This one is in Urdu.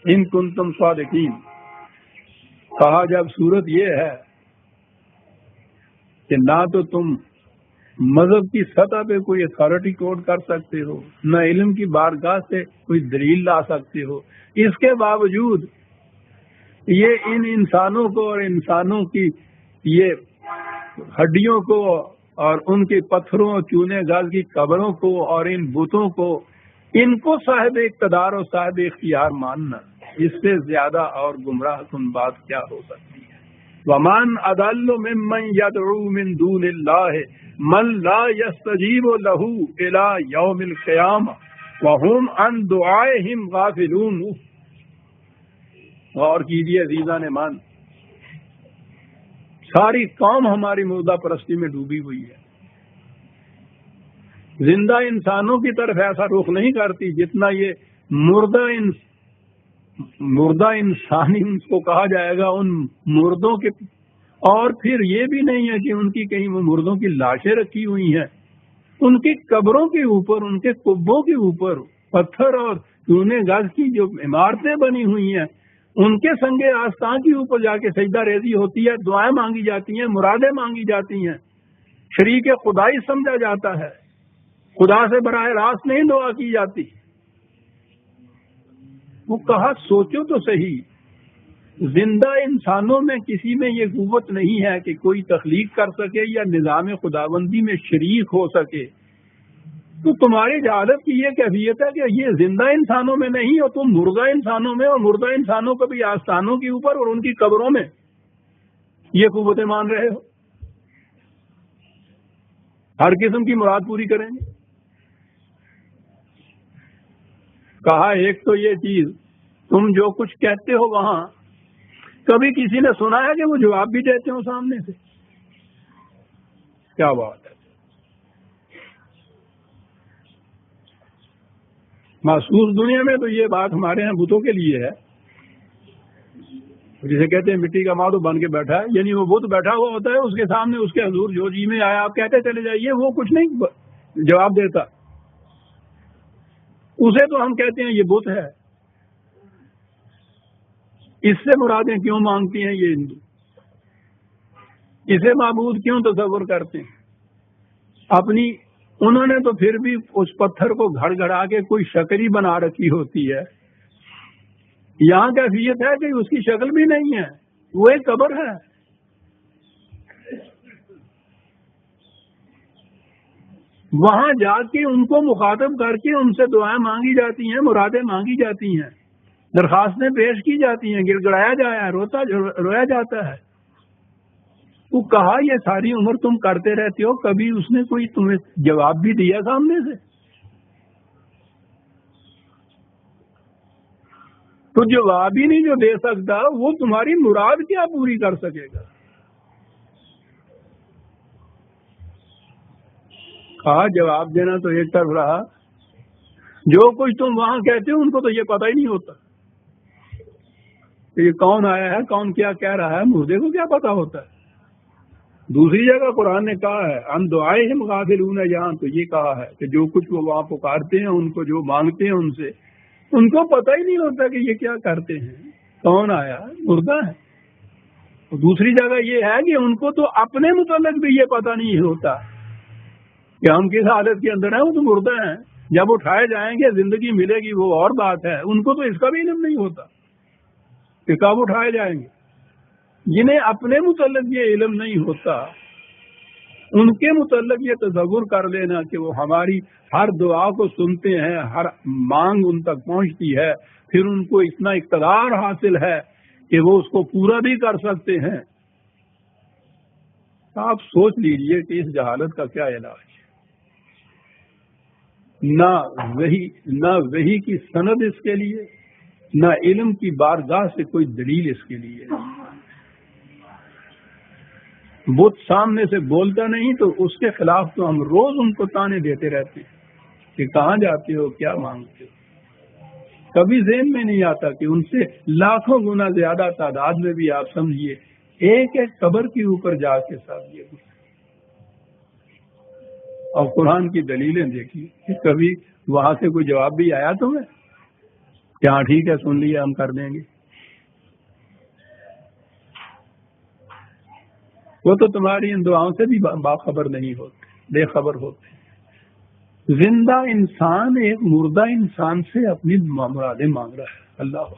ان کنتم صادقین. کہا جب صورت یہ ہے کہ نہ تو تم مذہب کی سطح پہ کوئی اتھارٹی کوڈ کر سکتے ہو، نہ علم کی بارگاہ سے کوئی دلیل لا سکتے ہو، اس کے باوجود یہ ان انسانوں کو اور انسانوں کی یہ ہڈیوں کو اور ان کے پتھروں اور چونے گال کی قبروں کو اور ان بتوں کو، ان کو صاحب اقتدار اور صاحب اختیار ماننا، اس سے زیادہ اور گمراہ کن بات کیا ہو سکتی ہے؟ وَمَنْ أَضَلُّ مِمَّنْ يَدْعُو مِنْ دُونِ اللَّهِ مَنْ لَا يَسْتَجِيبُ لَهُ إِلَى يَوْمِ الْقِيَامَةِ وَهُمْ عَنْ دُعَائِهِمْ غَافِلُونَ. غور کیجیے عزیزان مان، ساری قوم ہماری مردہ پرستی میں ڈوبی ہوئی ہے. زندہ انسانوں کی طرف ایسا رخ نہیں کرتی جتنا یہ مردہ انسانی ان کو کہا جائے گا، ان مردوں کے. اور پھر یہ بھی نہیں ہے کہ ان کی کہیں وہ مردوں کی لاشیں رکھی ہوئی ہیں، ان کی قبروں کے اوپر، ان کے قبوں کے اوپر پتھر اور چونے گز کی جو عمارتیں بنی ہوئی ہیں، ان کے سنگ آستان کے اوپر جا کے سجدہ ریزی ہوتی ہے، دعائیں مانگی جاتی ہیں، مرادیں مانگی جاتی ہیں، شریک خدائی سمجھا جاتا ہے، خدا سے براہ راست نہیں دعا کی جاتی. وہ کہا سوچو تو صحیح، زندہ انسانوں میں کسی میں یہ قوت نہیں ہے کہ کوئی تخلیق کر سکے یا نظام خداوندی میں شریک ہو سکے. تو تمہاری جہالت کی یہ کیفیت ہے کہ یہ زندہ انسانوں میں نہیں ہو، تم مردہ انسانوں میں، اور مردہ انسانوں کو بھی آستانوں کے اوپر اور ان کی قبروں میں یہ قوتیں مان رہے ہو. ہر قسم کی مراد پوری کریں گے. کہا ایک تو یہ چیز، تم جو کچھ کہتے ہو وہاں کبھی کسی نے سنا ہے کہ وہ جواب بھی دیتے ہو سامنے سے؟ کیا بات ہے. محسوس دنیا میں تو یہ بات ہمارے ہاں بتوں کے لیے ہے، جسے کہتے ہیں مٹی کا مادو بن کے بیٹھا ہے، یعنی وہ بت بیٹھا ہوا ہوتا ہے، اس کے سامنے اس کے حضور جو جی میں آیا آپ کہتے چلے جائیے، وہ کچھ نہیں جواب دیتا. اسے تو ہم کہتے ہیں یہ بت ہے. اس سے مرادیں کیوں مانگتی ہیں یہ ہندو؟ اسے معبود کیوں تصور کرتے ہیں اپنی؟ انہوں نے تو پھر بھی اس پتھر کو گھڑ گھڑا کے کوئی شکل ہی بنا رکھی ہوتی ہے. یہاں کیفیت ہے کہ اس کی شکل بھی نہیں ہے، وہ ایک قبر ہے. وہاں جا کے ان کو مخاطب کر کے ان سے دعائیں مانگی جاتی ہیں، مرادیں مانگی جاتی ہیں، درخواستیں پیش کی جاتی ہیں، گڑ گڑایا جایا رویا جاتا ہے. وہ کہا یہ ساری عمر تم کرتے رہتے ہو، کبھی اس نے کوئی تمہیں جواب بھی دیا سامنے سے؟ تو جواب ہی نہیں جو دے سکتا، وہ تمہاری مراد کیا پوری کر سکے گا؟ کہا جواب دینا تو ایک طرف رہا، جو کچھ تم وہاں کہتے ہو ان کو تو یہ پتہ ہی نہیں ہوتا کہ یہ کون آیا ہے، کون کیا کہہ رہا ہے، مردے کو کیا پتا ہوتا ہے. دوسری جگہ قرآن نے کہا ہے عن دعائہم غافلون، یہاں تو یہ کہا ہے کہ جو کچھ وہ وہاں پکارتے ہیں، ان کو جو مانگتے ہیں ان سے، ان کو پتہ ہی نہیں ہوتا کہ یہ کیا کرتے ہیں، کون آیا، مردہ ہے. دوسری جگہ یہ ہے کہ ان کو تو اپنے متعلق بھی یہ پتہ نہیں ہوتا کہ ہم کس حالت کے اندر ہیں. وہ تو مردہ ہیں، جب اٹھائے جائیں گے زندگی ملے گی وہ اور بات ہے. ان کو تو اس کا بھی علم نہیں ہوتا کہ کب اٹھائے جائیں گے. جنہیں اپنے متعلق یہ علم نہیں ہوتا، ان کے متعلق یہ تصور کر لینا کہ وہ ہماری ہر دعا کو سنتے ہیں، ہر مانگ ان تک پہنچتی ہے، پھر ان کو اتنا اقتدار حاصل ہے کہ وہ اس کو پورا بھی کر سکتے ہیں. آپ سوچ لیجئے کہ اس جہالت کا کیا علاج ہے. نہ وحی کی سند اس کے لیے، نہ علم کی بارگاہ سے کوئی دلیل اس کے لیے. بت سامنے سے بولتا نہیں تو اس کے خلاف تو ہم روز ان کو تانے دیتے رہتے ہیں کہ کہاں جاتے ہو، کیا مانگتے ہو. کبھی ذہن میں نہیں آتا کہ ان سے لاکھوں گنا زیادہ تعداد میں بھی آپ سمجھیے، ایک ایک قبر کے اوپر جا کے سب یہ. اور قرآن کی دلیلیں دیکھیے کہ کبھی وہاں سے کوئی جواب بھی آیا تمہیں کہ ہاں ٹھیک ہے سن لیا ہم کر دیں گے؟ وہ تو تمہاری ان دعاؤں سے بھی باخبر نہیں ہوتے، بے خبر ہوتے۔ زندہ انسان ایک مردہ انسان سے اپنی مرادیں مانگ رہا ہے، اللہ